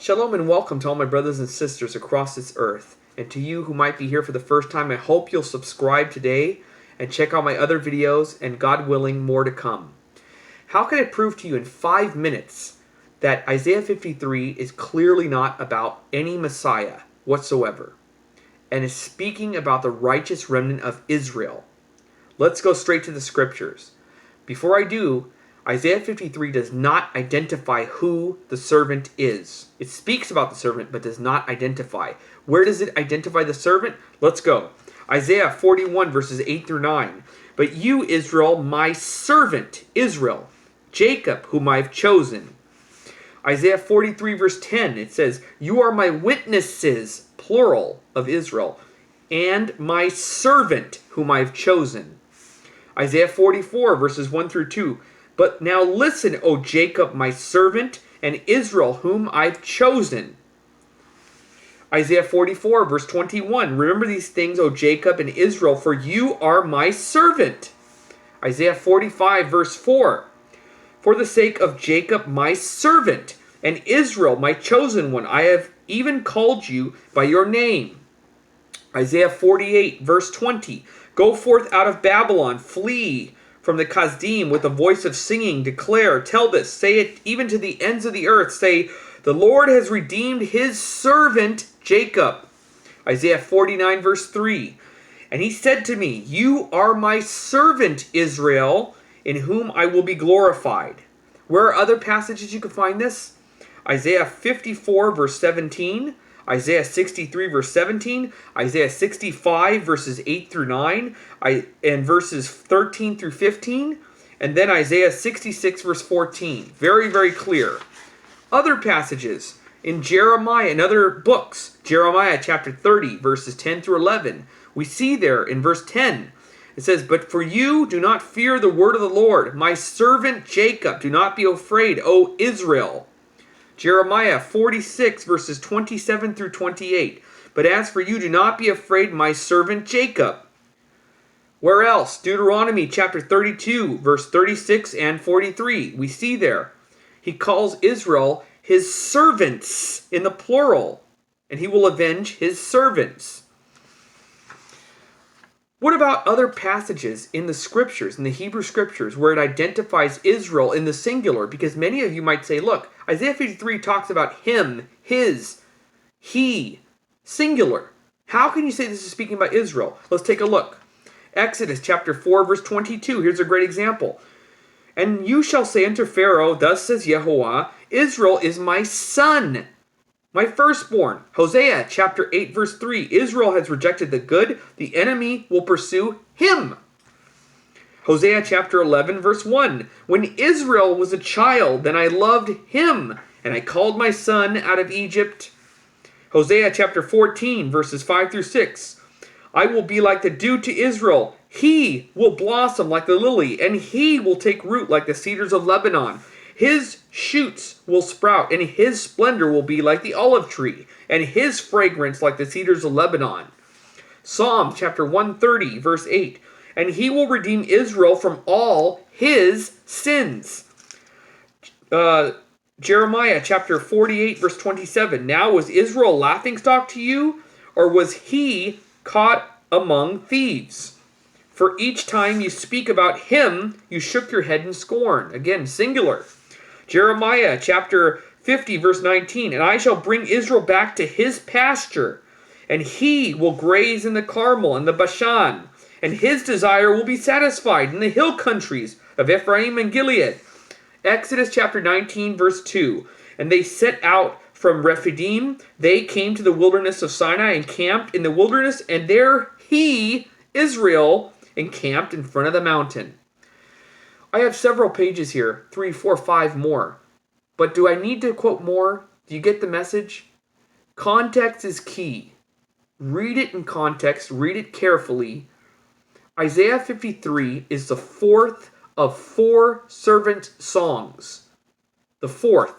Shalom and welcome to all my brothers and sisters across this earth. And to you who might be here for the first time, I hope you'll subscribe today and check out my other videos, and God willing, more to come. How can I prove to you in 5 minutes that Isaiah 53 is clearly not about any Messiah whatsoever, and is speaking about the righteous remnant of Israel? Let's go straight to the scriptures. Before I do, Isaiah 53 does not identify who the servant is. It speaks about the servant, but does not identify. Where does it identify the servant? Let's go. Isaiah 41, verses 8 through 9. But you, Israel, my servant, Israel, Jacob, whom I have chosen. Isaiah 43, verse 10, it says, you are my witnesses, plural, of Israel, and my servant, whom I have chosen. Isaiah 44, verses 1 through 2. But now listen, O Jacob, my servant, and Israel, whom I've chosen. Isaiah 44, verse 21. Remember these things, O Jacob and Israel, for you are my servant. Isaiah 45, verse 4. For the sake of Jacob, my servant, and Israel, my chosen one, I have even called you by your name. Isaiah 48, verse 20. Go forth out of Babylon, flee from the Kasdim with a voice of singing, declare, tell this, say it even to the ends of the earth, say, the Lord has redeemed his servant Jacob. Isaiah 49, verse 3. And he said to me, you are my servant Israel, in whom I will be glorified. Where are other passages you can find this? Isaiah 54, verse 17. Isaiah 63, verse 17, Isaiah 65, verses 8 through 9, and verses 13 through 15, and then Isaiah 66, verse 14. Very, very clear. Other passages in Jeremiah and other books, Jeremiah chapter 30, verses 10 through 11, we see there in verse 10, it says, but for you do not fear the word of the Lord, my servant Jacob, do not be afraid, O Israel. Jeremiah 46, verses 27 through 28. But as for you, do not be afraid, my servant Jacob. Where else? Deuteronomy chapter 32, verse 36 and 43. We see there, he calls Israel his servants in the plural, and he will avenge his servants. What about other passages in the scriptures, in the Hebrew scriptures, where it identifies Israel in the singular? Because many of you might say, look, Isaiah 53 talks about him, his, he, singular. How can you say this is speaking about Israel? Let's take a look. Exodus chapter 4, verse 22. Here's a great example. And you shall say unto Pharaoh, thus says Yehovah, Israel is my son, my firstborn. Hosea chapter 8, verse 3. Israel has rejected the good. The enemy will pursue him. Hosea chapter 11, verse 1. When Israel was a child, then I loved him, and I called my son out of Egypt. Hosea chapter 14, verses 5 through 6. I will be like the dew to Israel. He will blossom like the lily, and he will take root like the cedars of Lebanon. His shoots will sprout, and his splendor will be like the olive tree, and his fragrance like the cedars of Lebanon. Psalm chapter 130, verse 8. And he will redeem Israel from all his sins. Jeremiah chapter 48, verse 27. Now was Israel a laughingstock to you, or was he caught among thieves? For each time you speak about him, you shook your head in scorn. Again, singular. Jeremiah chapter 50, verse 19. And I shall bring Israel back to his pasture, and he will graze in the Carmel and the Bashan, and his desire will be satisfied in the hill countries of Ephraim and Gilead. Exodus chapter 19, verse 2. And they set out from Rephidim. They came to the wilderness of Sinai and camped in the wilderness, and there he, Israel, encamped in front of the mountain. I have several pages here, 3, 4, 5 more. But do I need to quote more? Do you get the message? Context is key. Read it in context. Read it carefully. Isaiah 53 is the fourth of 4 servant songs. The fourth.